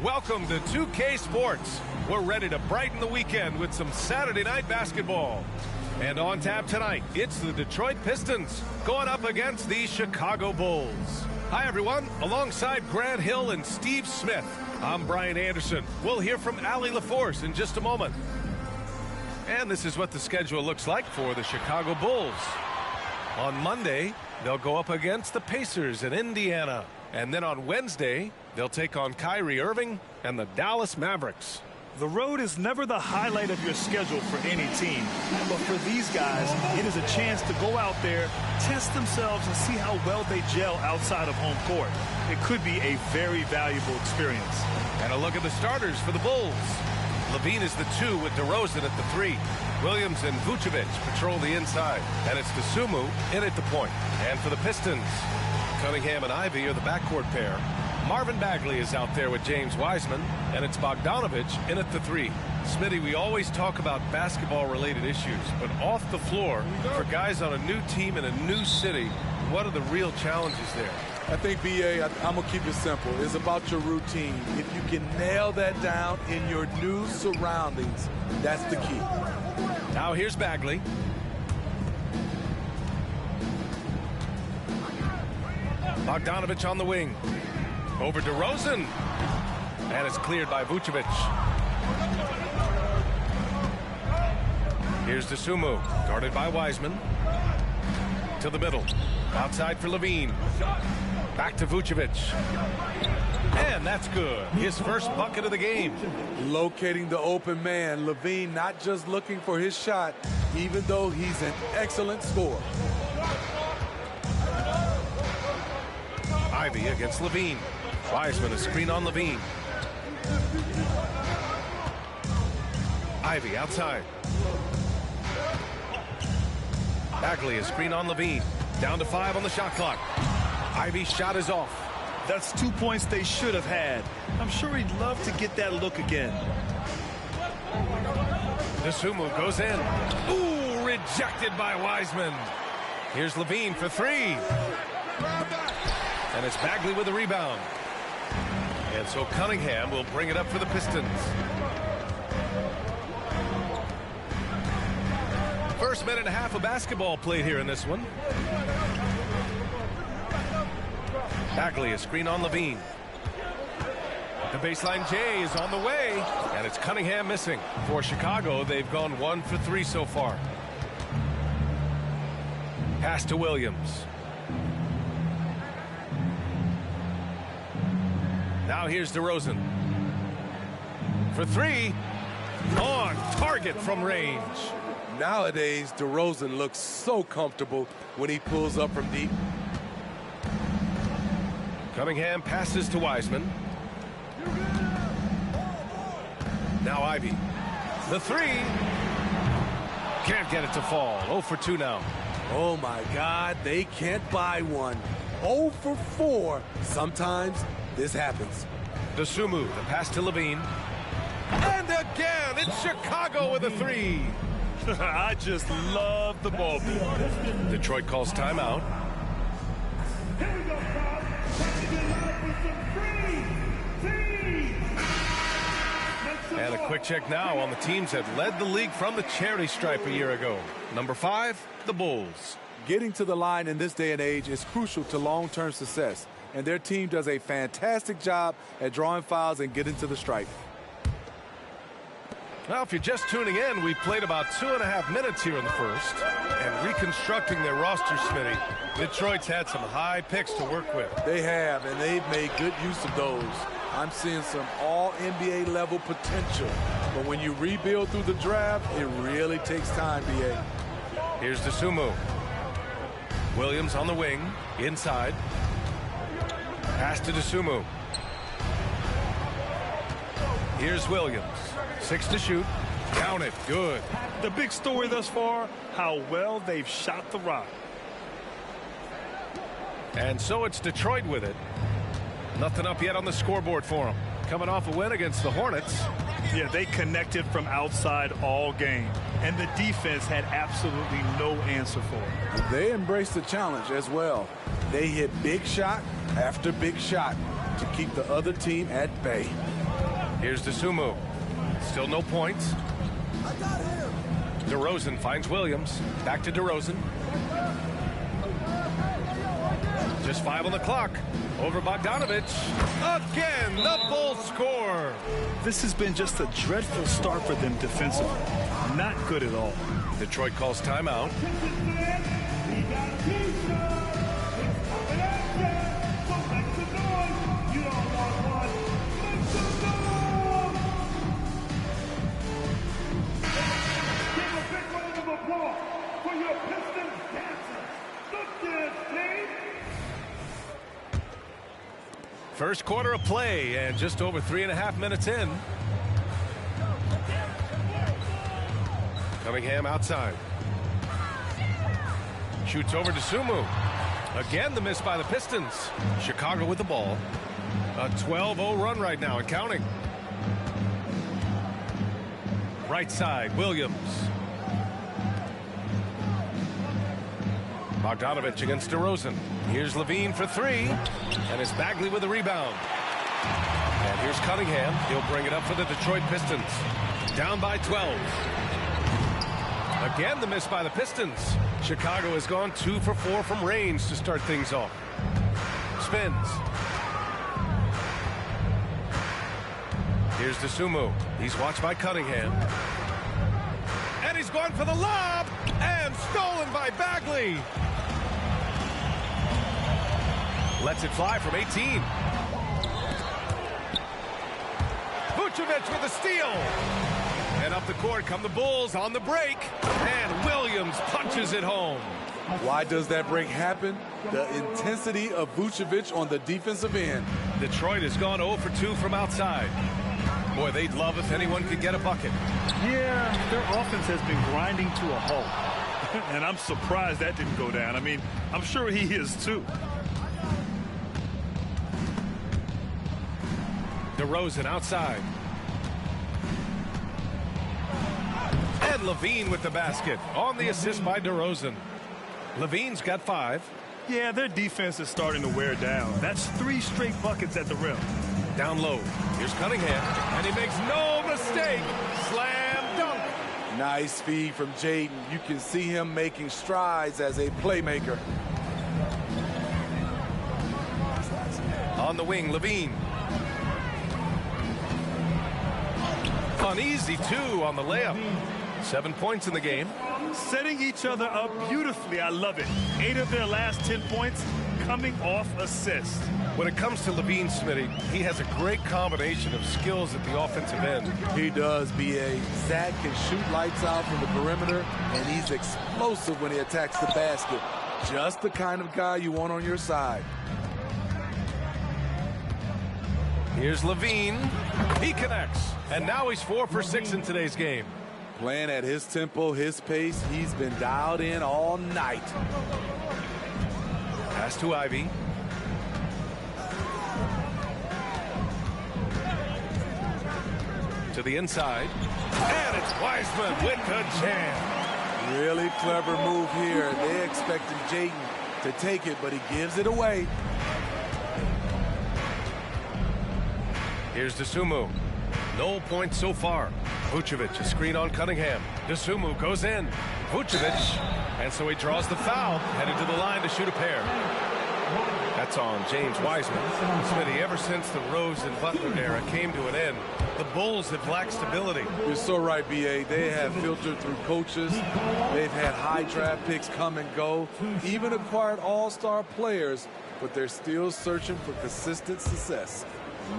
Welcome to 2K Sports. We're ready to brighten the weekend with some Saturday night basketball. And on tap tonight, it's the Detroit Pistons going up against the Chicago Bulls. Hi, everyone. Alongside Grant Hill and Steve Smith, I'm Brian Anderson. We'll hear from Allie LaForce in just a moment. And this is what the schedule looks like for the Chicago Bulls. On Monday, they'll go up against the Pacers in Indiana. And then on Wednesday, they'll take on Kyrie Irving and the Dallas Mavericks. The road is never the highlight of your schedule for any team. But for these guys, it is a chance to go out there, test themselves, and see how well they gel outside of home court. It could be a very valuable experience. And a look at the starters for the Bulls. Levine is the 2 with DeRozan at the 3. Williams and Vucevic patrol the inside. And it's Dosunmu in at the point. And for the Pistons, Cunningham and Ivy are the backcourt pair. Marvin Bagley is out there with James Wiseman, and it's Bogdanovich in at the 3. Smitty, we always talk about basketball-related issues, but off the floor, for guys on a new team in a new city, what are the real challenges there? I think, B.A., I'm going to keep it simple. It's about your routine. If you can nail that down in your new surroundings, that's the key. Now here's Bagley. Bogdanovich on the wing. Over DeRozan. And it's cleared by Vucevic. Here's Dosunmu, guarded by Wiseman. To the middle. Outside for Levine. Back to Vucevic. And that's good. His first bucket of the game. Locating the open man. Levine not just looking for his shot, even though he's an excellent scorer. Ivy against Levine. Wiseman, a screen on Levine. Ivy outside. Bagley, a screen on Levine. Down to 5 on the shot clock. Ivy's shot is off. That's 2 points they should have had. I'm sure he'd love to get that look again. Dosunmu goes in. Ooh, rejected by Wiseman. Here's Levine for 3. And it's Bagley with the rebound. And so Cunningham will bring it up for the Pistons. First minute and a half of basketball played here in this one. Bagley, a screen on Levine. The baseline J is on the way. And it's Cunningham missing. For Chicago, they've gone 1 for 3 so far. Pass to Williams. Now here's DeRozan. For 3. On target from range. Nowadays, DeRozan looks so comfortable when he pulls up from deep. Cunningham passes to Wiseman. Now Ivy. The 3. Can't get it to fall. 0 for 2 now. Oh, my God. They can't buy one. 0 for 4. Sometimes this happens. Dosunmu, the pass to Levine. And again, it's Chicago with a 3. I just love the ball. Detroit calls timeout. And a quick check now on the teams that led the league from the charity stripe a year ago. Number 5, the Bulls. Getting to the line in this day and age is crucial to long-term success, and their team does a fantastic job at drawing fouls and getting to the stripe. Well, if you're just tuning in, we played about 2.5 minutes here in the first. And reconstructing their roster, Smitty, Detroit's had some high picks to work with. They have, and they've made good use of those. I'm seeing some all-NBA level potential. But when you rebuild through the draft, it really takes time, B.A. Here's Dosunmu. Williams on the wing, inside. Pass to Dosunmu. Here's Williams. 6 to shoot. Count it. Good. The big story thus far, how well they've shot the rock. And so it's Detroit with it. Nothing up yet on the scoreboard for them. Coming off a win against the Hornets. Yeah, they connected from outside all game. And the defense had absolutely no answer for it. They embraced the challenge as well. They hit big shot after big shot to keep the other team at bay. Here's DeSumo. Still no points. DeRozan finds Williams. Back to DeRozan. Just 5 on the clock. Over Bogdanovich. Again, the Bulls score. This has been just a dreadful start for them defensively. Not good at all. Detroit calls timeout. First quarter of play and just over 3.5 minutes in. Cunningham outside. Shoots over to Sumu. Again the miss by the Pistons. Chicago with the ball. A 12-0 run right now and counting. Right side, Williams. Bogdanovich against DeRozan. Here's Levine for 3. And it's Bagley with the rebound. And here's Cunningham. He'll bring it up for the Detroit Pistons. Down by 12. Again the miss by the Pistons. Chicago has gone 2 for 4 from range to start things off. Spins. Here's DeSumo. He's watched by Cunningham. And he's going for the lob. And stolen by Bagley. Lets it fly from 18. Vucevic with a steal. And up the court come the Bulls on the break. And Williams punches it home. Why does that break happen? The intensity of Vucevic on the defensive end. Detroit has gone 0 for 2 from outside. Boy, they'd love if anyone could get a bucket. Yeah, their offense has been grinding to a halt. And I'm surprised that didn't go down. I mean, I'm sure he is too. DeRozan outside. And Levine with the basket on the assist by DeRozan. Levine's got 5. Yeah, their defense is starting to wear down. That's 3 straight buckets at the rim. Down low. Here's Cunningham. And he makes no mistake. Slam dunk. Nice feed from Jaden. You can see him making strides as a playmaker. On the wing, Levine. Uneasy 2 on the layup. 7 points in the game. Setting each other up beautifully. I love it. 8 of their last 10 points coming off assists. When it comes to Levine, Smitty, he has a great combination of skills at the offensive end. He does, B.A. Zach can shoot lights out from the perimeter, and he's explosive when he attacks the basket. Just the kind of guy you want on your side. Here's Levine. He connects. And now he's 4 for 6 in today's game. Playing at his tempo, his pace. He's been dialed in all night. Pass to Ivy. To the inside. And it's Wiseman with the jam. Really clever move here. They expected Jaden to take it, but he gives it away. Here's DeSumo. No points so far. Vucevic, a screen on Cunningham. DeSumo goes in. Vucevic. And so he draws the foul. Headed to the line to shoot a pair. That's on James Wiseman. Smitty, ever since the Rose and Butler era came to an end, the Bulls have lacked stability. You're so right, B.A. They have filtered through coaches. They've had high draft picks come and go. Even acquired all-star players, but they're still searching for consistent success.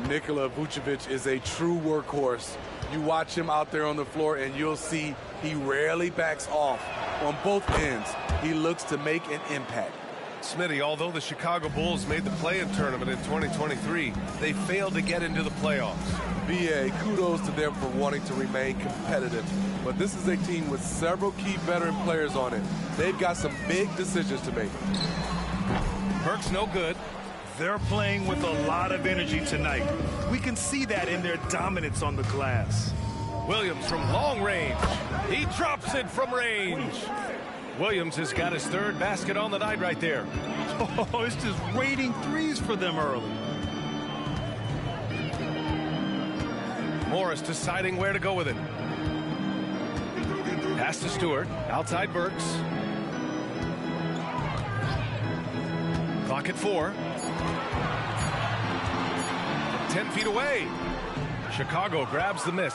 Nikola Vucevic is a true workhorse. You watch him out there on the floor and you'll see he rarely backs off. On both ends, he looks to make an impact. Smitty, although the Chicago Bulls made the play-in tournament in 2023, they failed to get into the playoffs. B.A., kudos to them for wanting to remain competitive. But this is a team with several key veteran players on it. They've got some big decisions to make. Burke's no good. They're playing with a lot of energy tonight. We can see that in their dominance on the glass. Williams from long range. He drops it from range. Williams has got his 3rd basket on the night right there. Oh, it's just raining threes for them early. Morris deciding where to go with it. Pass to Stewart. Outside Burks. Clock at 4. 10 feet away. Chicago grabs the miss.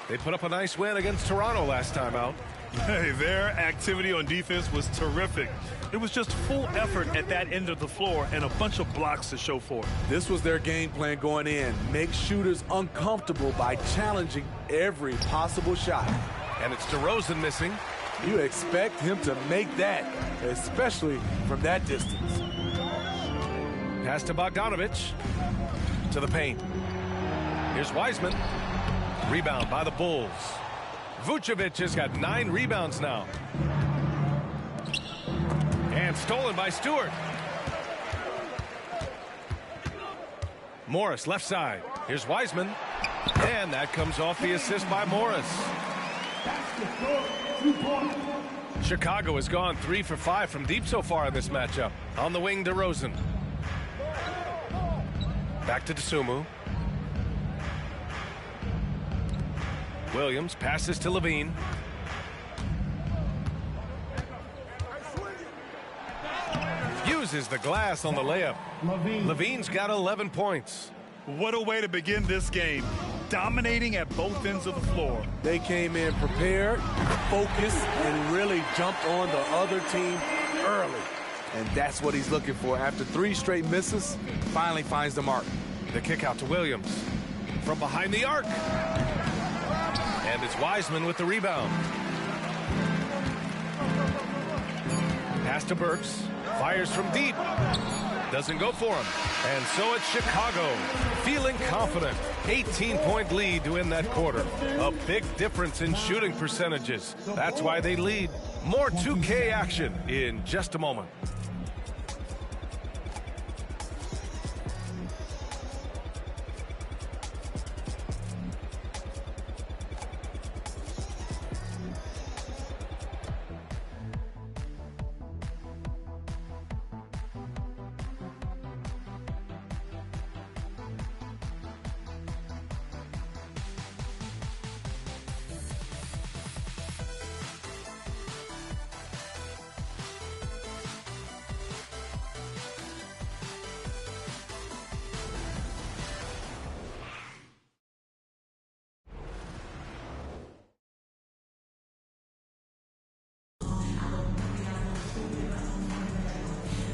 They put up a nice win against Toronto last time out. Hey, their activity on defense was terrific. It was just full effort at that end of the floor and a bunch of blocks to show for it. This was their game plan going in. Make shooters uncomfortable by challenging every possible shot. And it's DeRozan missing. You expect him to make that, especially from that distance. Pass to Bogdanovich. To the paint. Here's Wiseman. Rebound by the Bulls. Vucevic has got 9 rebounds now. And stolen by Stewart. Morris left side. Here's Wiseman. And that comes off the assist by Morris. Chicago has gone 3 for 5 from deep so far in this matchup. On the wing, DeRozan. Back to Dosunmu. Williams passes to Levine. Uses the glass on the layup. Levine's got 11 points. What a way to begin this game. Dominating at both ends of the floor. They came in prepared, focused, and really jumped on the other team early. And that's what he's looking for. After 3 straight misses, finally finds the mark. The kick out to Williams. From behind the arc. And it's Wiseman with the rebound. Pass to Burks. Fires from deep. Doesn't go for him. And so it's Chicago. Feeling confident. 18-point lead to win that quarter. A big difference in shooting percentages. That's why they lead. More 2K action in just a moment.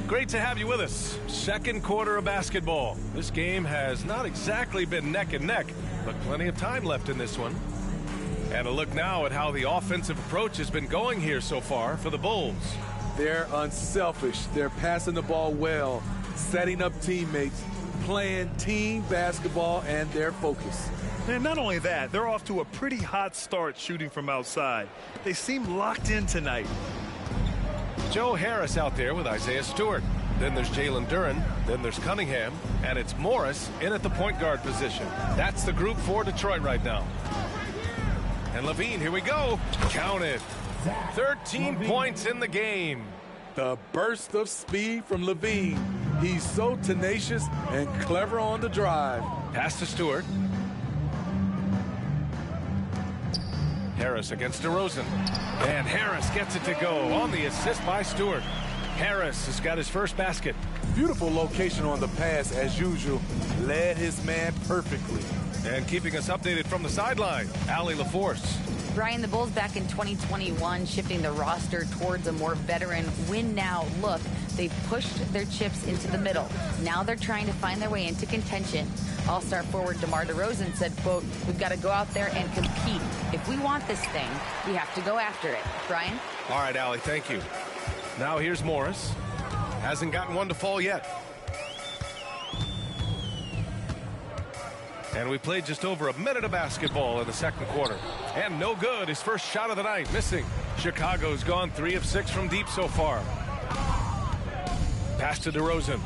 Great to have you with us. Second quarter of basketball. This game has not exactly been neck and neck, but plenty of time left in this one. And a look now at how the offensive approach has been going here so far for the Bulls. They're unselfish. They're passing the ball well, setting up teammates, playing team basketball, and their focus. And not only that, they're off to a pretty hot start shooting from outside. They seem locked in tonight. Joe Harris out there with Isaiah Stewart. Then there's Jalen Duren. Then there's Cunningham. And it's Morris in at the point guard position. That's the group for Detroit right now. And Levine, here we go. Counted. 13 points in the game. The burst of speed from Levine. He's so tenacious and clever on the drive. Pass to Stewart. Harris against DeRozan. And Harris gets it to go on the assist by Stewart. Harris has got his first basket. Beautiful location on the pass as usual. Led his man perfectly. And keeping us updated from the sideline, Allie LaForce. Brian, the Bulls back in 2021 shifting the roster towards a more veteran win-now look. They've pushed their chips into the middle. Now they're trying to find their way into contention. All-star forward DeMar DeRozan said, quote, "We've got to go out there and compete. If we want this thing, we have to go after it." Brian? All right, Allie, thank you. Now here's Morris. Hasn't gotten one to fall yet. And we played just over a minute of basketball in the second quarter. And no good. His first shot of the night, missing. Chicago's gone 3 of 6 from deep so far. Pass to DeRozan.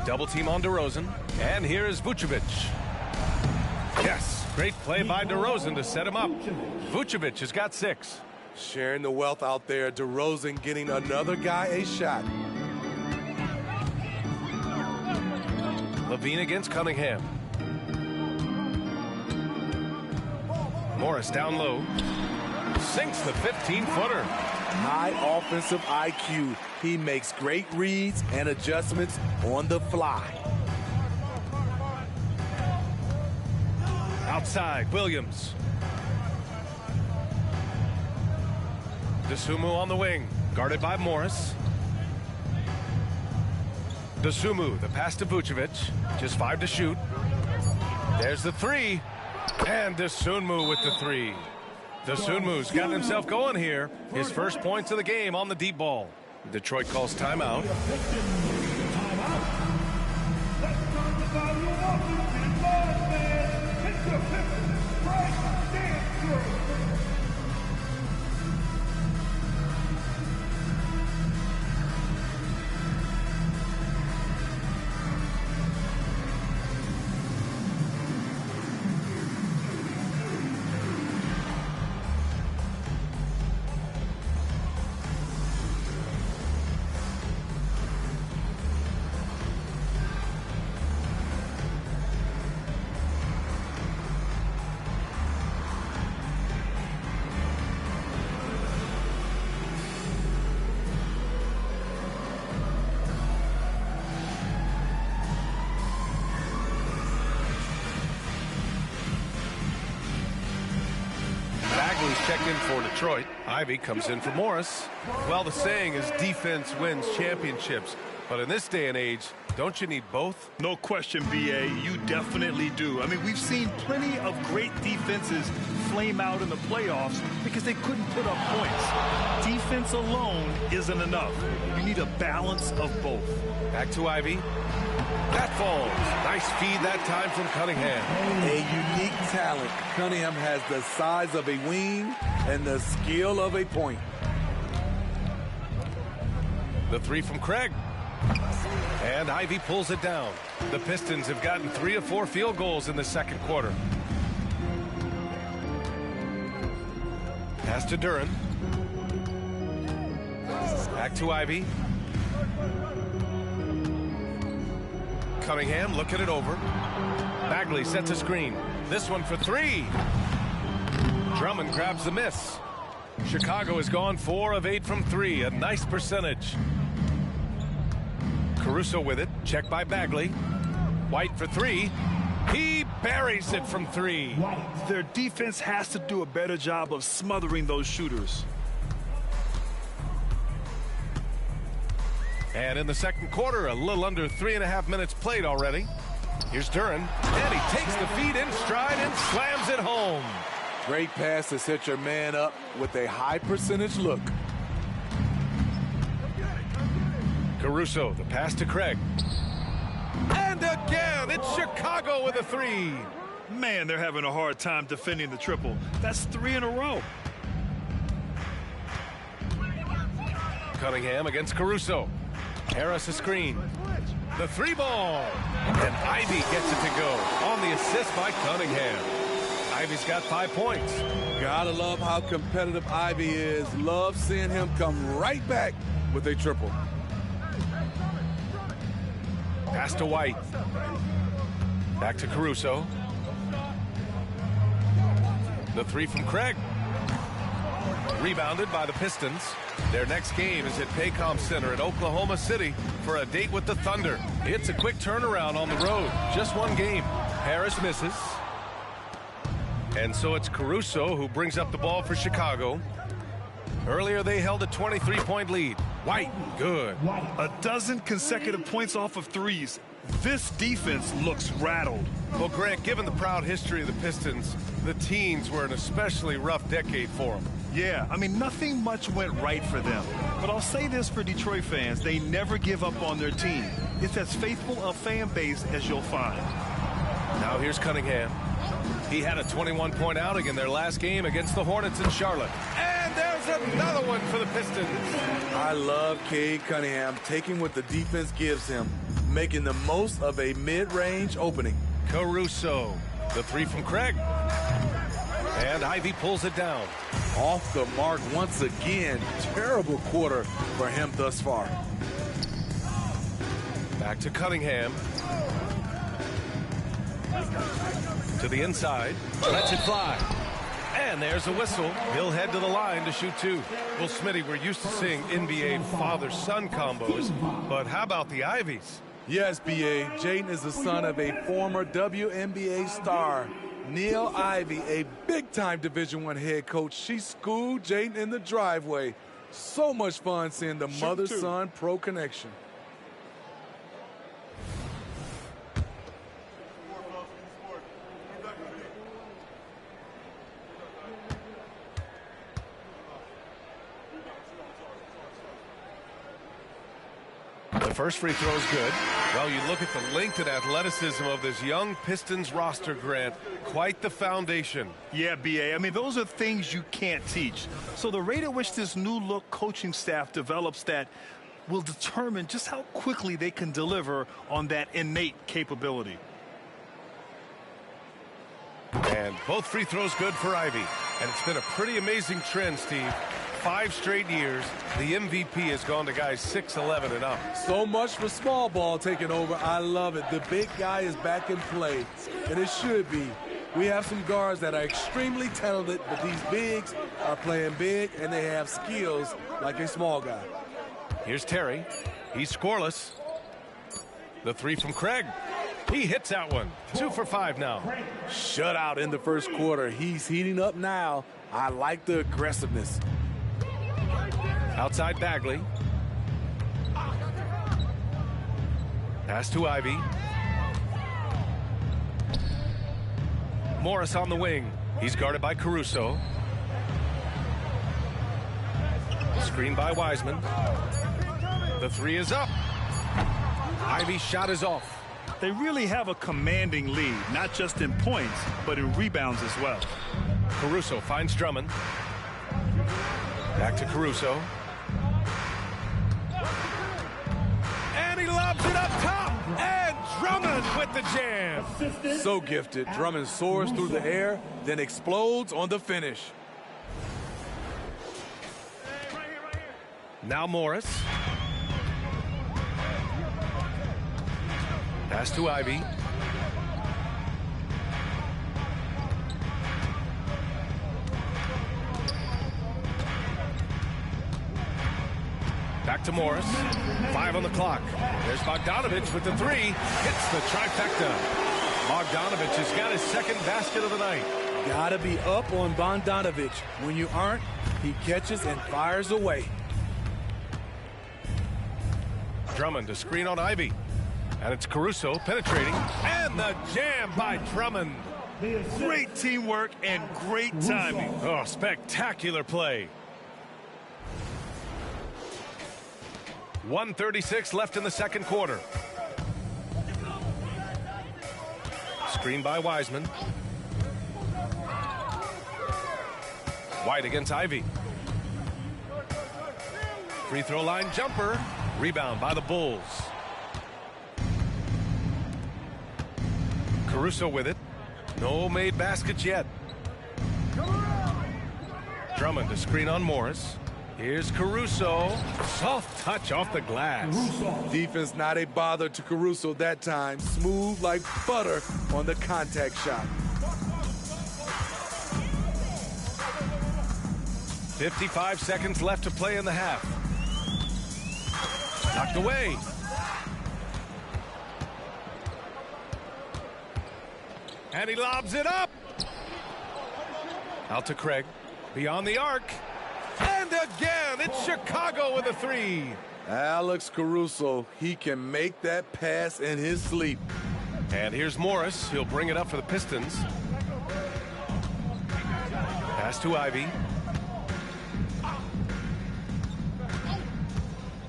Double team on DeRozan. And here is Vucevic. Yes, great play by DeRozan to set him up. Vucevic has got 6. Sharing the wealth out there. DeRozan getting another guy a shot. Levine against Cunningham. Morris down low. Sinks the 15-footer. High offensive IQ. He makes great reads and adjustments on the fly. Outside, Williams. Dosunmu on the wing, guarded by Morris. Dosunmu, the pass to Vucevic. Just 5 to shoot. There's the 3. And Dosunmu with the 3. Dosunmu's gotten himself going here. His first points of the game on the deep ball. Detroit calls timeout. Checked in for Detroit. Ivy comes in for Morris. Well, the saying is defense wins championships. But in this day and age, don't you need both? No question, B.A. You definitely do. I mean, we've seen plenty of great defenses flame out in the playoffs because they couldn't put up points. Defense alone isn't enough. You need a balance of both. Back to Ivy. That falls. Nice feed that time from Cunningham. A unique talent. Cunningham has the size of a wing and the skill of a point. The 3 from Craig. And Ivy pulls it down. The Pistons have gotten 3 of 4 field goals in the second quarter. Pass to Duren. Back to Ivy. Cunningham looking it over. Bagley sets a screen. This one for 3. Drummond grabs the miss. Chicago has gone 4 of 8 from 3. A nice percentage. Caruso with it. Checked by Bagley. White for 3. He buries it from 3. Their defense has to do a better job of smothering those shooters. And in the second quarter, a little under 3.5 minutes played already. Here's Duren, and he takes the feed in stride and slams it home. Great pass to set your man up with a high percentage look. Caruso, the pass to Craig. And again, it's Chicago with a 3. Man, they're having a hard time defending the triple. That's 3 in a row. Cunningham against Caruso. Harris a screen. The 3 ball. And Ivy gets it to go on the assist by Cunningham. Ivy's got 5 points. Gotta love how competitive Ivy is. Love seeing him come right back with a triple. Pass to White. Back to Caruso. The 3 from Craig. Rebounded by the Pistons. Their next game is at Paycom Center in Oklahoma City for a date with the Thunder. It's a quick turnaround on the road. Just 1 game. Harris misses. And so it's Caruso who brings up the ball for Chicago. Earlier they held a 23-point lead. White, good. A dozen consecutive points off of threes. This defense looks rattled. Well, Grant, given the proud history of the Pistons, the teens were an especially rough decade for them. Yeah, I mean, nothing much went right for them. But I'll say this for Detroit fans, they never give up on their team. It's as faithful a fan base as you'll find. Now here's Cunningham. He had a 21-point outing in their last game against the Hornets in Charlotte. And there's another one for the Pistons. I love Cade Cunningham taking what the defense gives him, making the most of a mid-range opening. Caruso, the 3 from Craig. And Ivy pulls it down. Off the mark once again. Terrible quarter for him thus far. Back to Cunningham. To the inside. Lets it fly. And there's a whistle. He'll head to the line to shoot two. Well, Smitty, we're used to seeing NBA father-son combos, but how about the Ivies? Yes, B.A. Jaden is the son of a former WNBA star, Neil Ivey, a big-time Division I head coach. She schooled Jaden in the driveway. So much fun seeing the mother-son pro connection. The first free throw is good. Well, you look at the length and athleticism of this young Pistons roster, Grant. Quite the foundation. Yeah, B.A. I mean, those are things you can't teach. So the rate at which this new-look coaching staff develops that will determine just how quickly they can deliver on that innate capability. And both free throws good for Ivey. And it's been a pretty amazing trend, Steve. 5 straight years, the MVP has gone to guys 6'11" and up. So much for small ball taking over. I love it. The big guy is back in play, and it should be. We have some guards that are extremely talented, but these bigs are playing big, and they have skills like a small guy. Here's Terry. He's scoreless. The three from Craig. He hits that one. 2 for 5 now. Shutout in the first quarter. He's heating up now. I like the aggressiveness. Outside Bagley. Pass to Ivey. Morris on the wing. He's guarded by Caruso. Screen by Wiseman. The three is up. Ivey's shot is off. They really have a commanding lead, not just in points, but in rebounds as well. Caruso finds Drummond. Back to Caruso. And he lobs it up top. And Drummond with the jam. So gifted. Drummond soars through the air, then explodes on the finish. Now Morris. Pass to Ivey. Back to Morris. 5 on the clock. There's Bogdanovich with the three. Hits the trifecta. Bogdanovich has got his second basket of the night. Gotta be up on Bogdanovich. When you aren't, he catches and fires away. Drummond to screen on Ivey. And it's Caruso penetrating. And the jam by Drummond. Great teamwork and great timing. Oh, spectacular play. 1:36 left in the second quarter. Screen by Wiseman. White against Ivey. Free throw line jumper. Rebound by the Bulls. Caruso with it. No made baskets yet. Drummond to screen on Morris. Here's Caruso. Soft touch off the glass. Defense not a bother to Caruso that time. Smooth like butter on the contact shot. 55 seconds left to play in the half. Knocked away. And he lobs it up. Out to Craig. Beyond the arc. And again, it's Chicago with a three. Alex Caruso, he can make that pass in his sleep. And here's Morris. He'll bring it up for the Pistons. Pass to Ivey.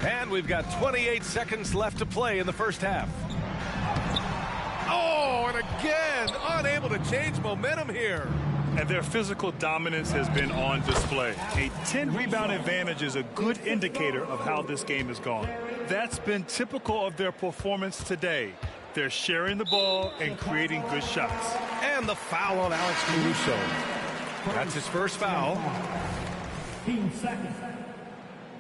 And we've got 28 seconds left to play in the first half. Oh, and again, unable to change momentum here. And their physical dominance has been on display. A 10-rebound advantage is a good indicator of how this game has gone. That's been typical of their performance today. They're sharing the ball and creating good shots. And the foul on Alex Caruso. That's his first foul. 15 seconds.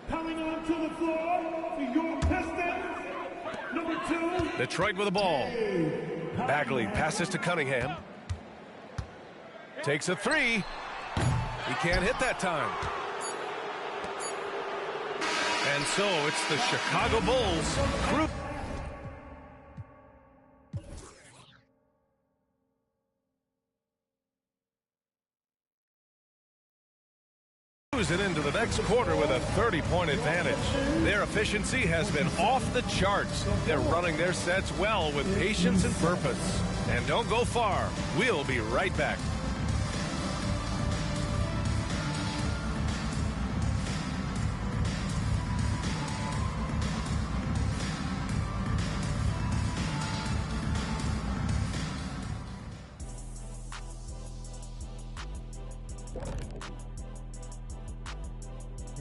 Coming onto the floor for your Pistons, number 2. Detroit with the ball. Bagley passes to Cunningham. Takes a three. He can't hit that time. And so it's the Chicago Bulls. Cruising into the next quarter with a 30-point advantage. Their efficiency has been off the charts. They're running their sets well with patience and purpose. And don't go far. We'll be right back.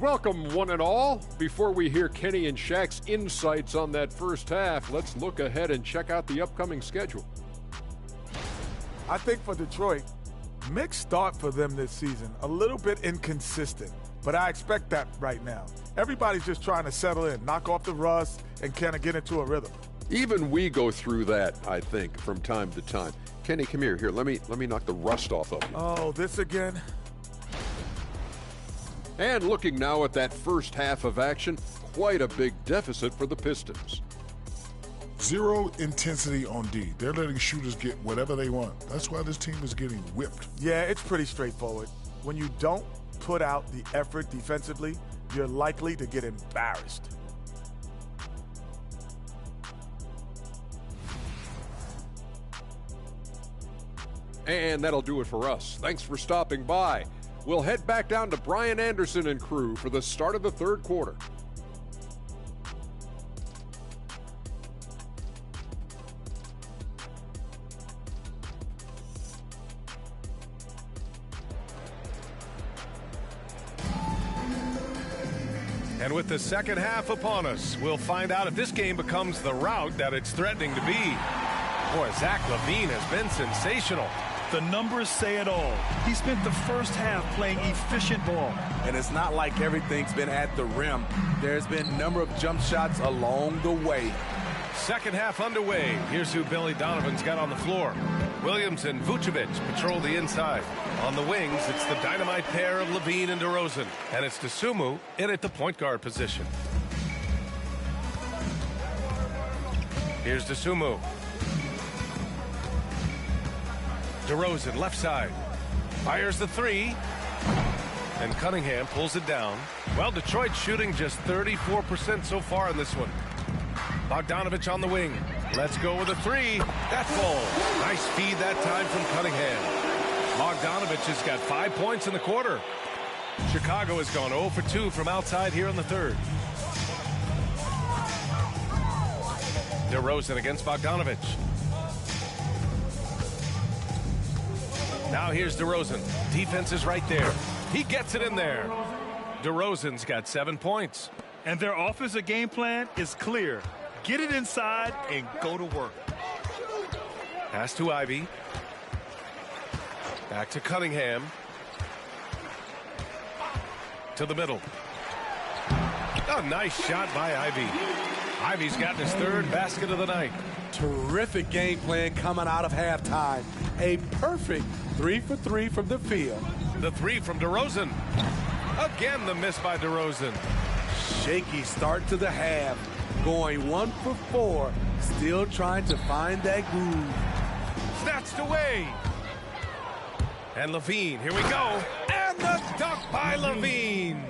Welcome, one and all. Before we hear Kenny and Shaq's insights on that first half, let's look ahead and check out the upcoming schedule. I think for Detroit, mixed start for them this season. A little bit inconsistent, but I expect that right now. Everybody's just trying to settle in, knock off the rust, and kind of get into a rhythm. Even we go through that, I think, from time to time. Kenny, come here. Here, let me knock the rust off of you. Oh, this again? And looking now at that first half of action, quite a big deficit for the Pistons. Zero intensity on D. They're letting shooters get whatever they want. That's why this team is getting whipped. Yeah, it's pretty straightforward. When you don't put out the effort defensively, you're likely to get embarrassed. And that'll do it for us. Thanks for stopping by. We'll head back down to Brian Anderson and crew for the start of the third quarter. And with the second half upon us, we'll find out if this game becomes the rout that it's threatening to be. Boy, Zach LaVine has been sensational. The numbers say it all. He spent the first half playing efficient ball. And it's not like everything's been at the rim. There's been a number of jump shots along the way. Second half underway. Here's who Billy Donovan's got on the floor. Williams and Vucevic patrol the inside. On the wings, it's the dynamite pair of LaVine and DeRozan. And it's Dosunmu in at the point guard position. Here's Dosunmu. DeRozan, left side. Fires the three. And Cunningham pulls it down. Well, Detroit shooting just 34% so far in this one. Bogdanovich on the wing. Let's go with a three. That's full. Nice feed that time from Cunningham. Bogdanovich has got 5 points in the quarter. Chicago has gone 0 for 2 from outside here in the third. DeRozan against Bogdanovich. Now here's DeRozan. Defense is right there. He gets it in there. DeRozan's got 7 points. And their offensive game plan is clear. Get it inside and go to work. Pass to Ivy. Back to Cunningham. To the middle. A nice shot by Ivy. Ivy's gotten his third basket of the night. Terrific game plan coming out of halftime. A perfect 3 for 3 from the field. The three from DeRozan. Again, the miss by DeRozan. Shaky start to the half. Going 1 for 4. Still trying to find that groove. Snatched away. And LaVine, here we go. And the dunk by LaVine.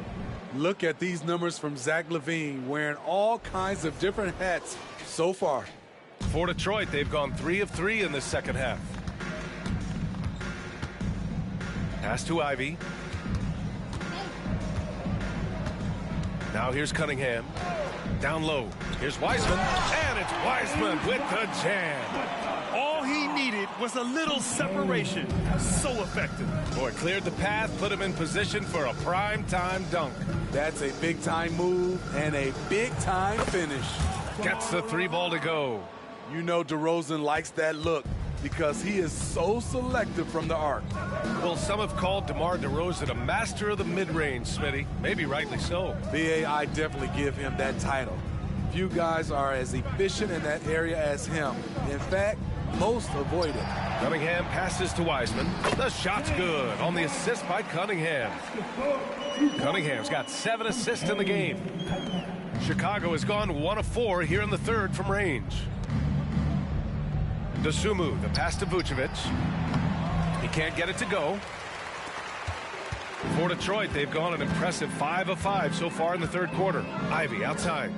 Look at these numbers from Zach LaVine, wearing all kinds of different hats so far. For Detroit, they've gone 3 of 3 in this second half. Pass to Ivy. Now here's Cunningham. Down low. Here's Wiseman. And it's Wiseman with the jam. All he needed was a little separation. So effective. Boy, cleared the path, put him in position for a prime-time dunk. That's a big-time move and a big-time finish. Gets the 3 ball to go. You know DeRozan likes that look because he is so selective from the arc. Well, some have called DeMar DeRozan a master of the mid-range, Smitty. Maybe rightly so. I definitely give him that title. Few guys are as efficient in that area as him. In fact, most avoid it. Cunningham passes to Wiseman. The shot's good on the assist by Cunningham. Cunningham's got 7 assists in the game. Chicago has gone 1 of 4 here in the third from range. Dosunmu, the pass to Vucevic. He can't get it to go. For Detroit, they've gone an impressive 5 of 5 so far in the third quarter. Ivy outside.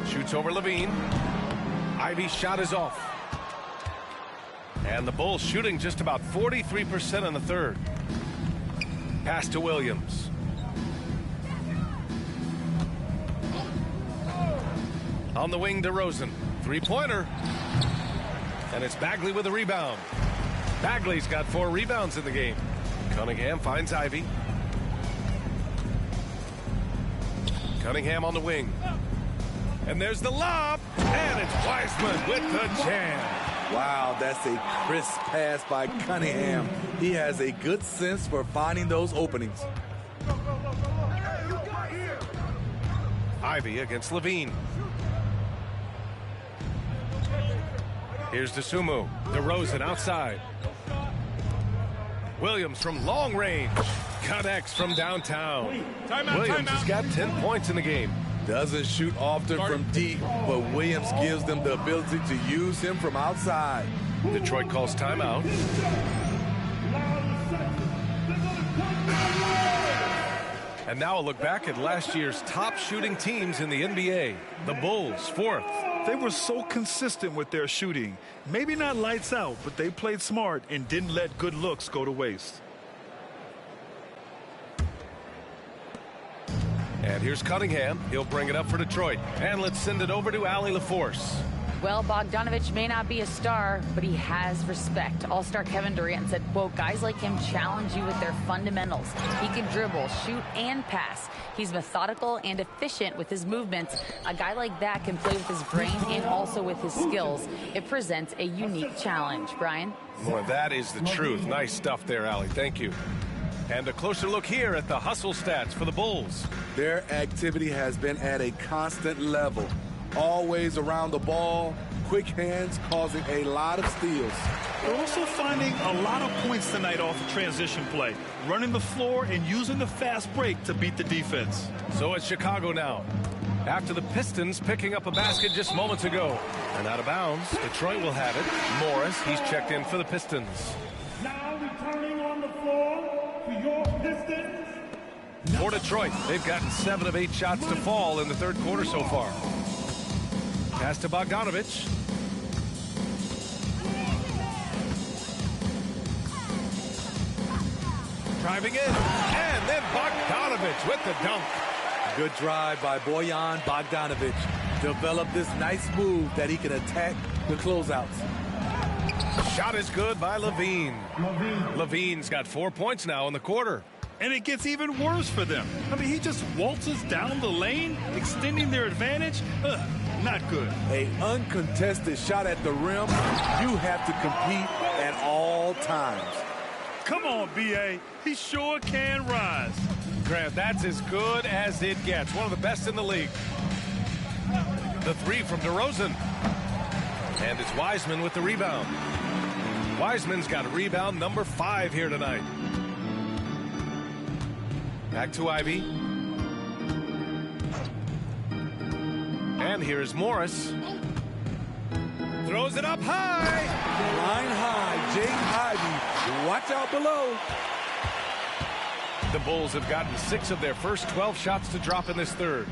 Shoots over Levine. Ivy's shot is off. And the Bulls shooting just about 43% in the third. Pass to Williams. On the wing, DeRozan. Three-pointer. And it's Bagley with a rebound. Bagley's got 4 rebounds in the game. Cunningham finds Ivy. Cunningham on the wing. And there's the lob. And it's Wiseman with the jam. Wow, that's a crisp pass by Cunningham. He has a good sense for finding those openings. Ivy against Levine. Here's Dosunmu. DeRozan outside. Williams from long range. Connects from downtown. Williams has got 10 points in the game. Doesn't shoot often from deep, but Williams gives them the ability to use him from outside. Detroit calls timeout. And now a look back at last year's top shooting teams in the NBA. The Bulls, 4th. They were so consistent with their shooting. Maybe not lights out, but they played smart and didn't let good looks go to waste. And here's Cunningham. He'll bring it up for Detroit. And let's send it over to Allie LaForce. Well, Bogdanovich may not be a star, but he has respect. All-star Kevin Durant said, quote, guys like him challenge you with their fundamentals. He can dribble, shoot, and pass. He's methodical and efficient with his movements. A guy like that can play with his brain and also with his skills. It presents a unique challenge. Brian? Well, that is the truth. Nice stuff there, Allie. Thank you. And a closer look here at the hustle stats for the Bulls. Their activity has been at a constant level. Always around the ball, quick hands causing a lot of steals. They're also finding a lot of points tonight off of transition play, running the floor and using the fast break to beat the defense. So it's Chicago now. After the Pistons picking up a basket just moments ago. And out of bounds, Detroit will have it. Morris, he's checked in for the Pistons. Now returning on the floor for your Pistons. For Detroit, they've gotten 7 of 8 shots to fall in the third quarter so far. Pass to Bogdanovich. Driving in. And then Bogdanovich with the dunk. Good drive by Bojan Bogdanovich. Developed this nice move that he can attack the closeouts. Shot is good by Levine. Levine's got 4 points now in the quarter. And it gets even worse for them. I mean, he just waltzes down the lane, extending their advantage. Not good. An uncontested shot at the rim. You have to compete at all times. Come on, B.A. He sure can rise. Grant, that's as good as it gets. One of the best in the league. The 3 from DeRozan. And it's Wiseman with the rebound. Wiseman's got rebound number 5 here tonight. Back to Ivy. And here's Morris. Throws it up high. Line high, Jake Ivy. Watch out below. The Bulls have gotten 6 of their first 12 shots to drop in this third.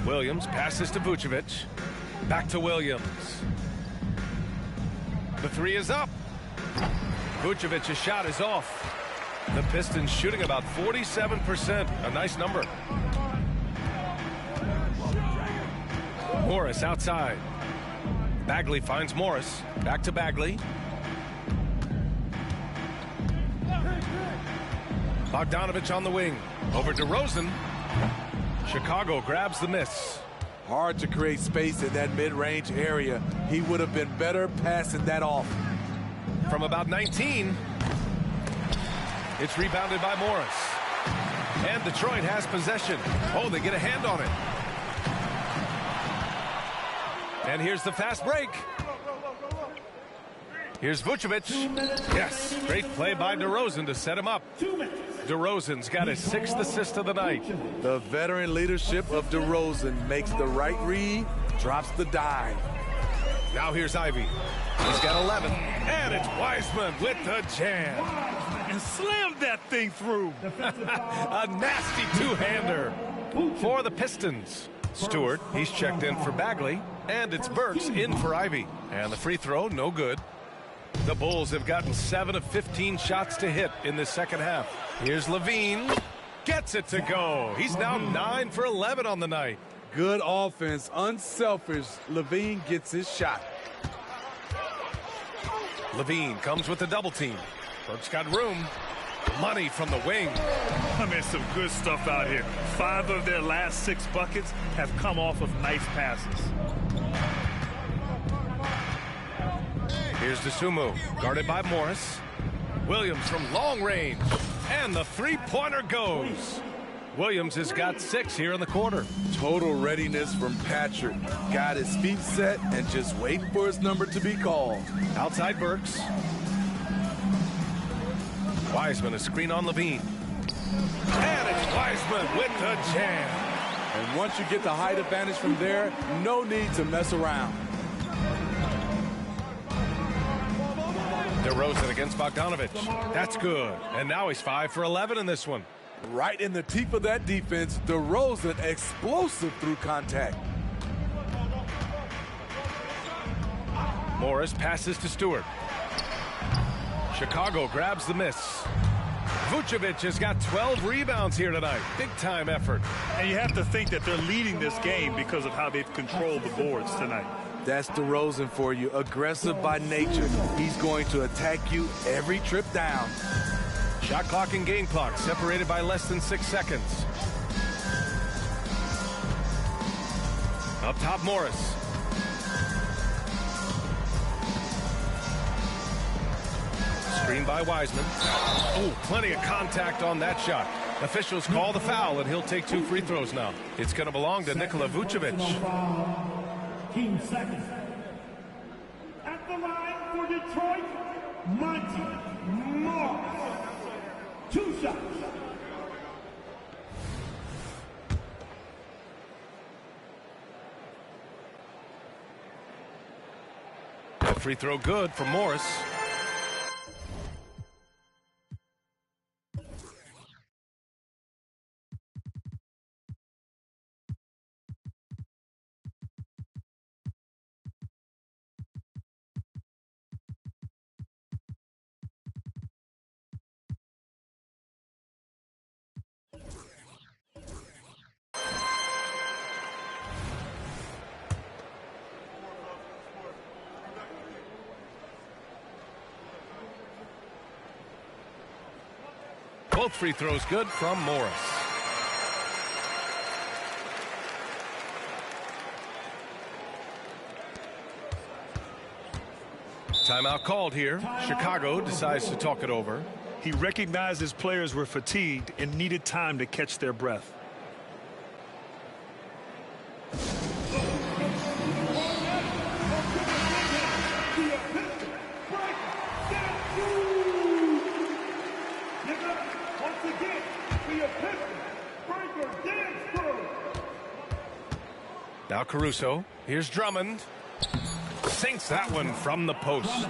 Williams passes to Vucevic. Back to Williams. The 3 is up. Vucevic's shot is off. The Pistons shooting about 47%. A nice number. Morris outside. Bagley finds Morris. Back to Bagley. Bogdanovich on the wing. Over to DeRozan. Chicago grabs the miss. Hard to create space in that mid-range area. He would have been better passing that off. From about 19. It's rebounded by Morris. And Detroit has possession. Oh, they get a hand on it. And here's the fast break. Here's Vucevic. Yes, great play by DeRozan to set him up. DeRozan's got his 6th assist of the night. The veteran leadership of DeRozan makes the right read, drops the dive. Now here's Ivy. He's got 11. And it's Wiseman with the jam. And slammed that thing through. A nasty two-hander for the Pistons. Stewart, he's checked in for Bagley. And it's Burks in for Ivy. And the free throw, no good. The Bulls have gotten 7 of 15 shots to hit in this second half. Here's Levine. Gets it to go. He's now 9 for 11 on the night. Good offense, unselfish. Levine gets his shot. Levine comes with the double team. Burks got room. Money from the wing. I mean, some good stuff out here. 5 of their last 6 buckets have come off of nice passes. Here's DeSumo, guarded by Morris. Williams from long range. And the three-pointer goes. Williams has got 6 here in the quarter. Total readiness from Patrick. Got his feet set and just waiting for his number to be called. Outside Burks. Wiseman, a screen on Levine. And it's Wiseman with the jam. And once you get the height advantage from there, no need to mess around. DeRozan against Bogdanovich. That's good. And now he's 5 for 11 in this one. Right in the teeth of that defense, DeRozan explosive through contact. Morris passes to Stewart. Chicago grabs the miss. Vucevic has got 12 rebounds here tonight. Big-time effort. And you have to think that they're leading this game because of how they've controlled the boards tonight. That's DeRozan for you. Aggressive by nature. He's going to attack you every trip down. Shot clock and game clock separated by less than 6 seconds. Up top, Morris. Screen by Wiseman. Oh, plenty of contact on that shot. Officials call the foul, and he'll take 2 free throws now. It's going to belong to Nikola Vucevic. Team second. At the line for Detroit, Monty Morris. 2 shots. That free throw good for Morris. Both free throws good from Morris. Timeout called here. Chicago decides to talk it over. He recognized his players were fatigued and needed time to catch their breath. Now Caruso. Here's Drummond. Sinks that one from the post.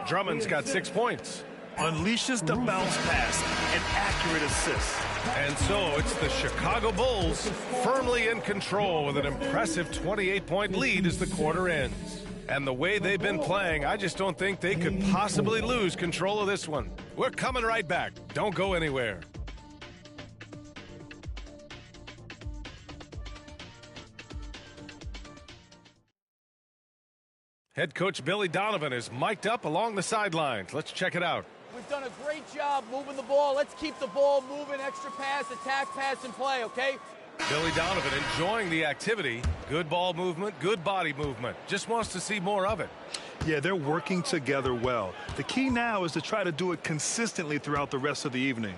Drummond's got 6 points. Unleashes the bounce pass, an accurate assist. And so it's the Chicago Bulls firmly in control with an impressive 28-point lead as the quarter ends. And the way they've been playing, I just don't think they could possibly lose control of this one. We're coming right back. Don't go anywhere. Head coach Billy Donovan is mic'd up along the sidelines. Let's check it out. We've done a great job moving the ball. Let's keep the ball moving, extra pass, attack, pass, and play, okay? Billy Donovan enjoying the activity. Good ball movement, good body movement. Just wants to see more of it. Yeah, they're working together well. The key now is to try to do it consistently throughout the rest of the evening.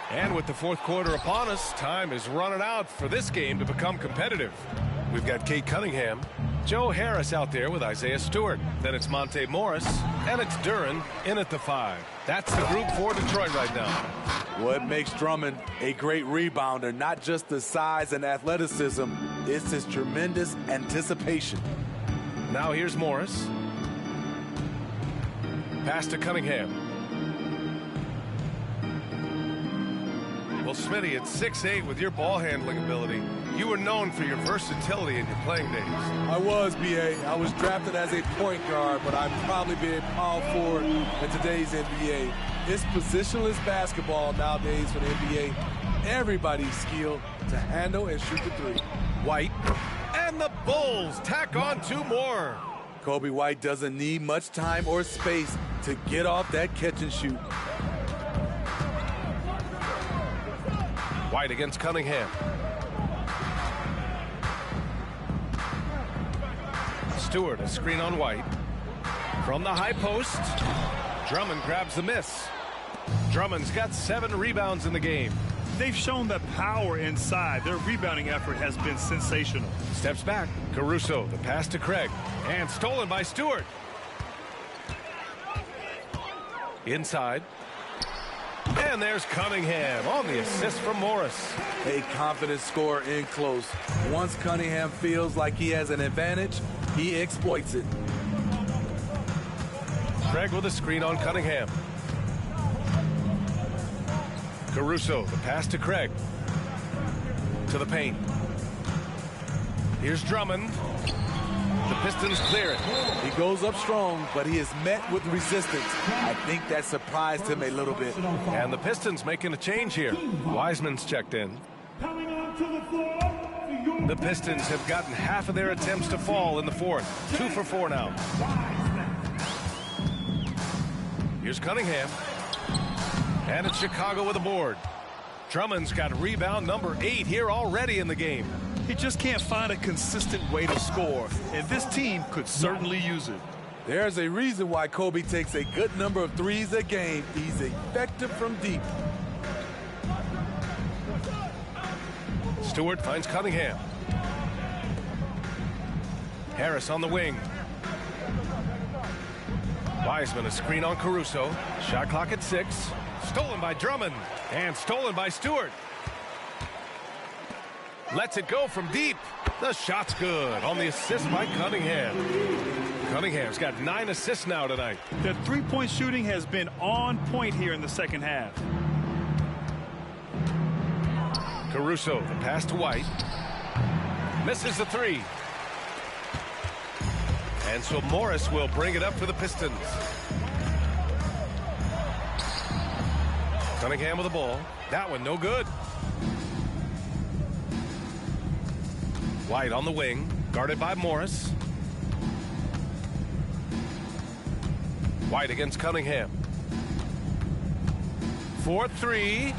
And with the fourth quarter upon us, time is running out for this game to become competitive. We've got Kate Cunningham, Joe Harris out there with Isaiah Stewart. Then it's Monte Morris, and it's Duren in at the 5. That's the group for Detroit right now. Well, it makes Drummond a great rebounder, not just the size and athleticism, it's his tremendous anticipation. Now here's Morris. Pass to Cunningham. Well, Smitty, at 6'8" with your ball handling ability, you were known for your versatility in your playing days. I was, B.A. I was drafted as a point guard, but I'd probably be a power forward in today's NBA. It's positionless basketball nowadays for the NBA. Everybody's skilled to handle and shoot the 3. White, and the Bulls tack on 2 more. Kobe White doesn't need much time or space to get off that catch and shoot. White against Cunningham. Stewart, a screen on White. From the high post, Drummond grabs the miss. Drummond's got 7 rebounds in the game. They've shown that power inside. Their rebounding effort has been sensational. Steps back. Caruso, the pass to Craig. And stolen by Stewart. Inside. And there's Cunningham on the assist from Morris. A confident scorer in close. Once Cunningham feels like he has an advantage, he exploits it. Craig with a screen on Cunningham. Caruso, the pass to Craig. To the paint. Here's Drummond. The Pistons clear it. He goes up strong, but he is met with resistance. I think that surprised him a little bit. And the Pistons making a change here. Wiseman's checked in. Coming onto the floor for your The Pistons have gotten half of their attempts to fall in the 4th. 2 for 4 now. Here's Cunningham. And it's Chicago with a board. Drummond's got rebound number 8 here already in the game. He just can't find a consistent way to score, and this team could certainly use it. There's a reason why Kobe takes a good number of 3s a game. He's effective from deep. Stewart finds Cunningham. Harris on the wing. Wiseman, a screen on Caruso. Shot clock at 6. Stolen by Drummond. And stolen by Stewart. Lets it go from deep. The shot's good on the assist by Cunningham. Cunningham's got 9 assists now tonight. Their three-point shooting has been on point here in the second half. Caruso, the pass to White. Misses the 3. And so Morris will bring it up for the Pistons. Cunningham with the ball. That one no good. White on the wing, guarded by Morris. White against Cunningham. 4-3.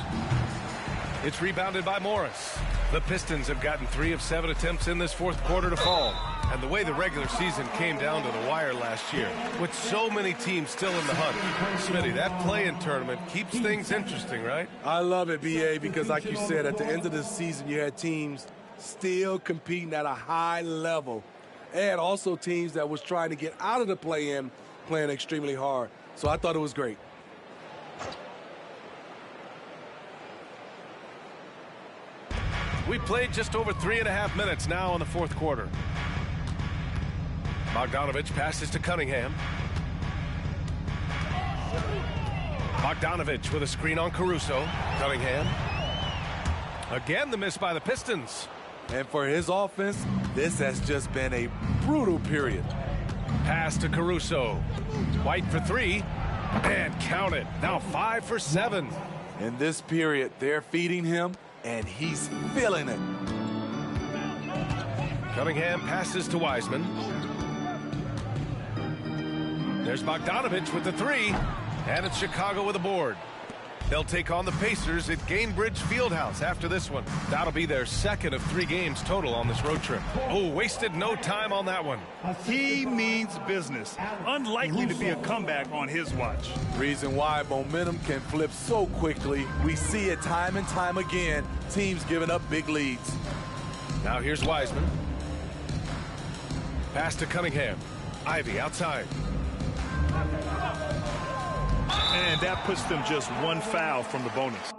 It's rebounded by Morris. The Pistons have gotten 3 of 7 attempts in this 4th quarter to fall. And the way the regular season came down to the wire last year, with so many teams still in the hunt. Smitty, that play-in tournament keeps things interesting, right? I love it, B.A., because like you said, at the end of the season, you had teams still competing at a high level. And also teams that was trying to get out of the play-in playing extremely hard. So I thought it was great. We played just over 3.5 minutes now in the 4th quarter. Bogdanovich passes to Cunningham. Bogdanovich with a screen on Caruso. Cunningham. Again, the miss by the Pistons. And for his offense, this has just been a brutal period. Pass to Caruso. White for 3. And count it. Now 5 for 7. In this period, they're feeding him, and he's feeling it. Cunningham passes to Wiseman. There's Bogdanovich with the 3. And it's Chicago with a board. They'll take on the Pacers at Gainbridge Fieldhouse after this one. That'll be their 2nd of 3 games total on this road trip. Oh, wasted no time on that one. He means business. Unlikely to be a comeback on his watch. Reason why momentum can flip so quickly. We see it time and time again. Teams giving up big leads. Now here's Wiseman. Pass to Cunningham. Ivy outside. And that puts them just one foul from the bonus.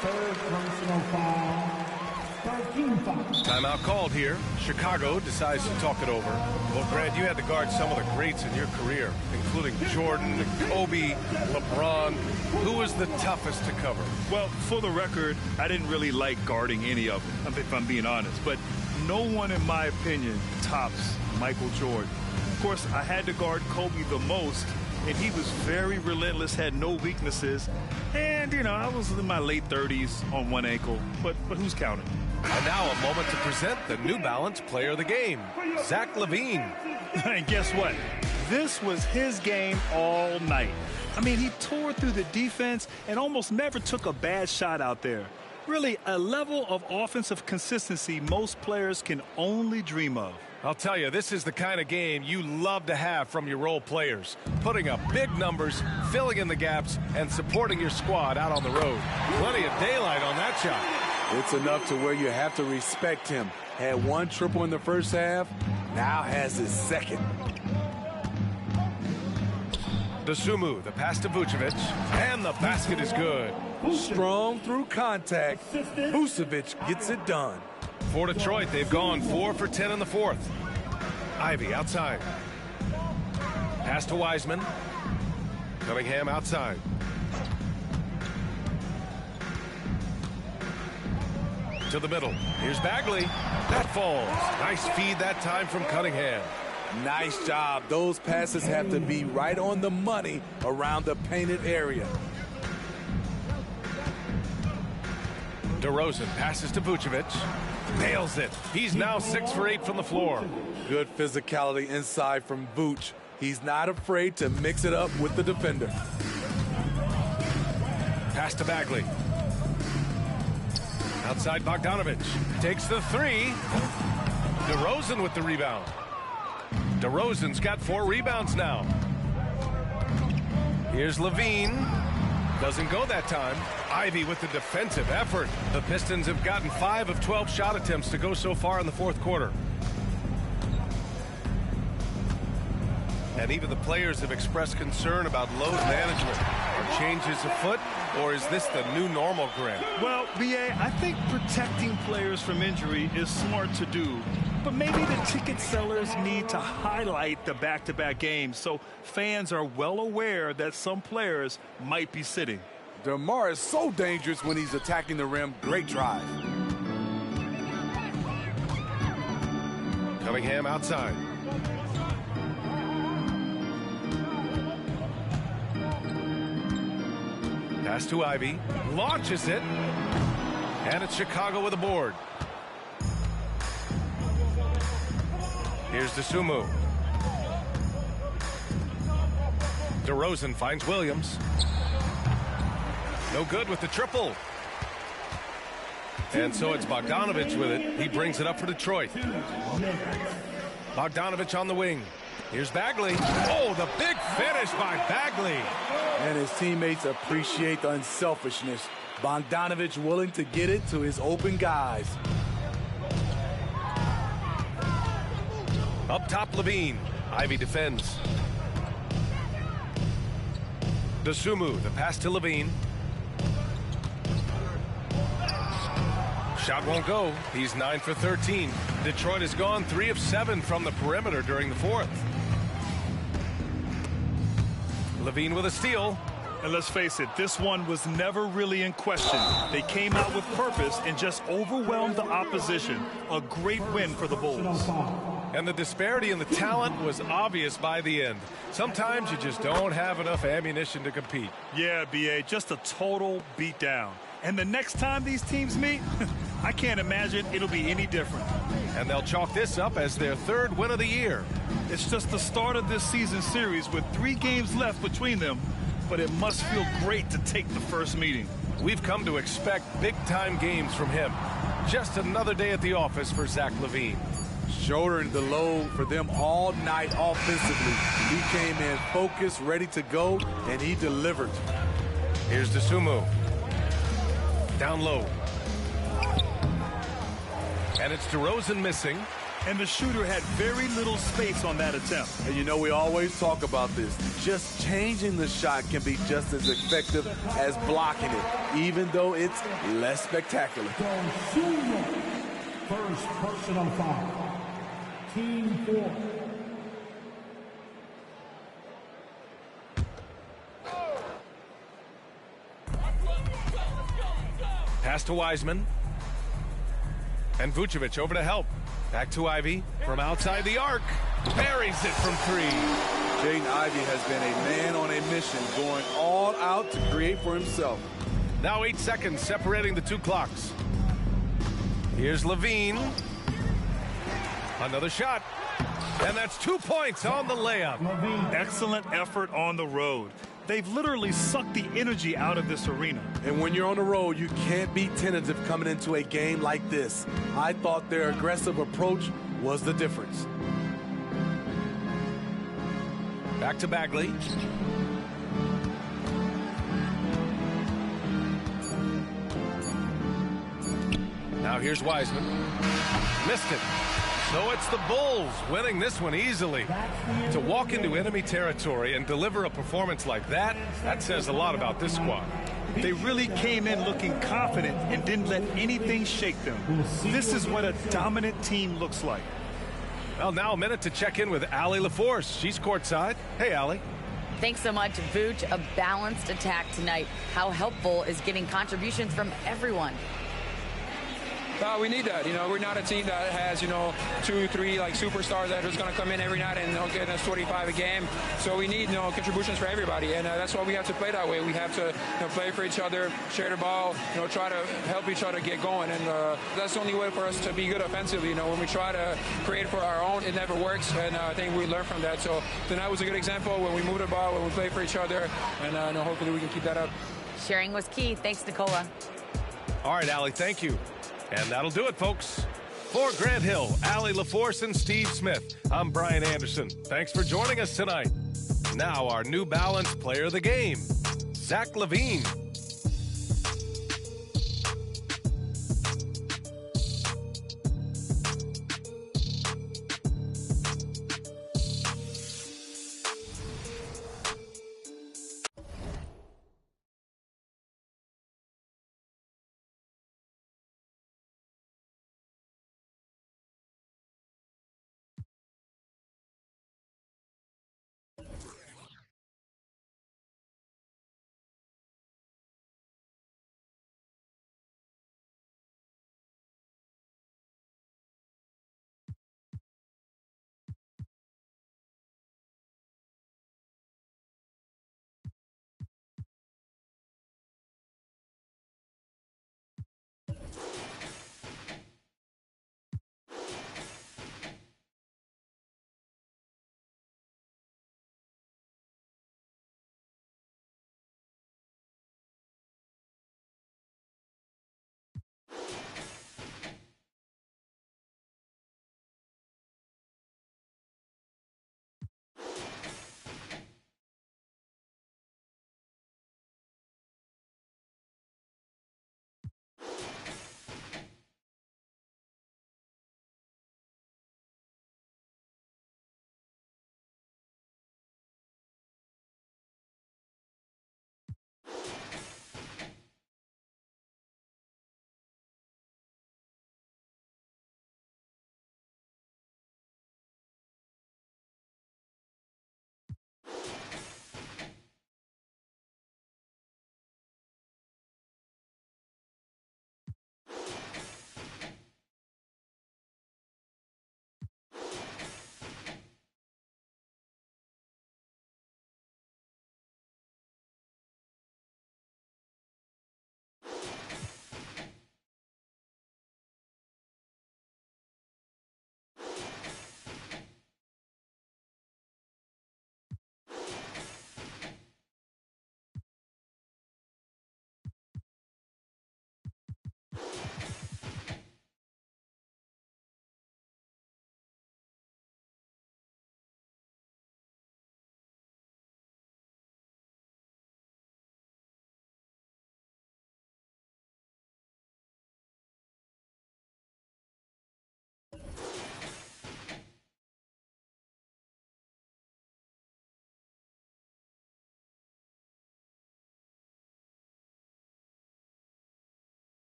Third personal foul. 13 foul. Timeout called here. Chicago decides to talk it over. Well, Grant, you had to guard some of the greats in your career, including Jordan, Kobe, LeBron. Who was the toughest to cover? Well, for the record, I didn't really like guarding any of them, if I'm being honest. But no one, in my opinion, tops Michael Jordan. Of course, I had to guard Kobe the most, and he was very relentless, had no weaknesses. And, you know, I was in my late 30s on one ankle, but who's counting? And now a moment to present the New Balance Player of the Game, Zach LaVine. And guess what? This was his game all night. I mean, he tore through the defense and almost never took a bad shot out there. Really, a level of offensive consistency most players can only dream of. I'll tell you, this is the kind of game you love to have from your role players. Putting up big numbers, filling in the gaps, and supporting your squad out on the road. Plenty of daylight on that shot. It's enough to where you have to respect him. Had one triple in the first half, now has his second. Dosunmu, the pass to Vucevic, and the basket is good. Strong through contact. Vucevic gets it done. For Detroit, they've gone 4 for 10 in the fourth. Ivy outside. Pass to Wiseman. Cunningham outside. To the middle. Here's Bagley. That falls. Nice feed that time from Cunningham. Nice job. Those passes have to be right on the money around the painted area. DeRozan passes to Vucevic. Nails it. He's now 6 for 8 from the floor. Good physicality inside from Vooch. He's not afraid to mix it up with the defender. Pass to Bagley. Outside Bogdanovic. Takes the three. DeRozan with the rebound. DeRozan's got 4 rebounds now. Here's LaVine. Doesn't go that time. Ivy with the defensive effort. The Pistons have gotten 5 of 12 shot attempts to go so far in the fourth quarter. And even the players have expressed concern about load management. Are changes afoot, or is this the new normal, Grant? Well, B.A., I think protecting players from injury is smart to do. But maybe the ticket sellers need to highlight the back-to-back games so fans are well aware that some players might be sitting. DeMar is so dangerous when he's attacking the rim. Great drive. Cunningham outside. Pass to Ivy. Launches it. And it's Chicago with a board. Here's Dosunmu. DeRozan finds Williams. No good with the triple. And so it's Bogdanovic with it. He brings it up for Detroit. Bogdanovic on the wing. Here's Bagley. Oh, the big finish by Bagley. And his teammates appreciate the unselfishness. Bogdanovic willing to get it to his open guys. Up top, LaVine. Ivy defends. Dosunmu, the pass to LaVine. Shot won't go. He's 9 for 13. Detroit has gone 3 of 7 from the perimeter during the fourth. LaVine with a steal. And let's face it, this one was never really in question. They came out with purpose and just overwhelmed the opposition. A great win for the Bulls. And the disparity in the talent was obvious by the end. Sometimes you just don't have enough ammunition to compete. Yeah, B.A., just a total beatdown. And the next time these teams meet, I can't imagine it'll be any different. And they'll chalk this up as their 3rd win of the year. It's just the start of this season series with 3 games left between them, but it must feel great to take the first meeting. We've come to expect big-time games from him. Just another day at the office for Zach LaVine. Shouldering the load for them all night offensively. He came in focused, ready to go, and he delivered. Here's DeSumo. Down low. And it's DeRozan missing. And the shooter had very little space on that attempt. And you know, we always talk about this. Just changing the shot can be just as effective as blocking it, even though it's less spectacular. First personal foul. Team 4. Pass to Wiseman. And Vucevic over to help. Back to Ivy from outside the arc. Buries it from 3. Jaden Ivey has been a man on a mission, going all out to create for himself. Now 8 seconds separating the two clocks. Here's LaVine. Another shot. And that's 2 points on the layup. Excellent effort on the road. They've literally sucked the energy out of this arena. And when you're on the road, you can't be tentative coming into a game like this. I thought their aggressive approach was the difference. Back to Bagley. Now here's Wiseman. Missed it. So it's the Bulls winning this one easily. To walk into enemy territory and deliver a performance like that, that says a lot about this squad. They really came in looking confident and didn't let anything shake them. This is what a dominant team looks like. Well, now a minute to check in with Allie LaForce. She's courtside. Hey, Allie. Thanks so much, Vooch. A balanced attack tonight. How helpful is getting contributions from everyone? We need that. You know, we're not a team that has, 2, 3 like superstars that are just going to come in every night and get us 25 a game. So we need, contributions for everybody, and that's why we have to play that way. We have to, play for each other, share the ball, try to help each other get going, and that's the only way for us to be good offensively. When we try to create for our own, it never works, and I think we learned from that. So tonight was a good example when we move the ball, when we play for each other, and hopefully we can keep that up. Sharing was key. Thanks, Nicola. All right, Allie, thank you. And that'll do it, folks. For Grant Hill, Allie LaForce, and Steve Smith, I'm Brian Anderson. Thanks for joining us tonight. Now our New Balance player of the game, Zach LaVine.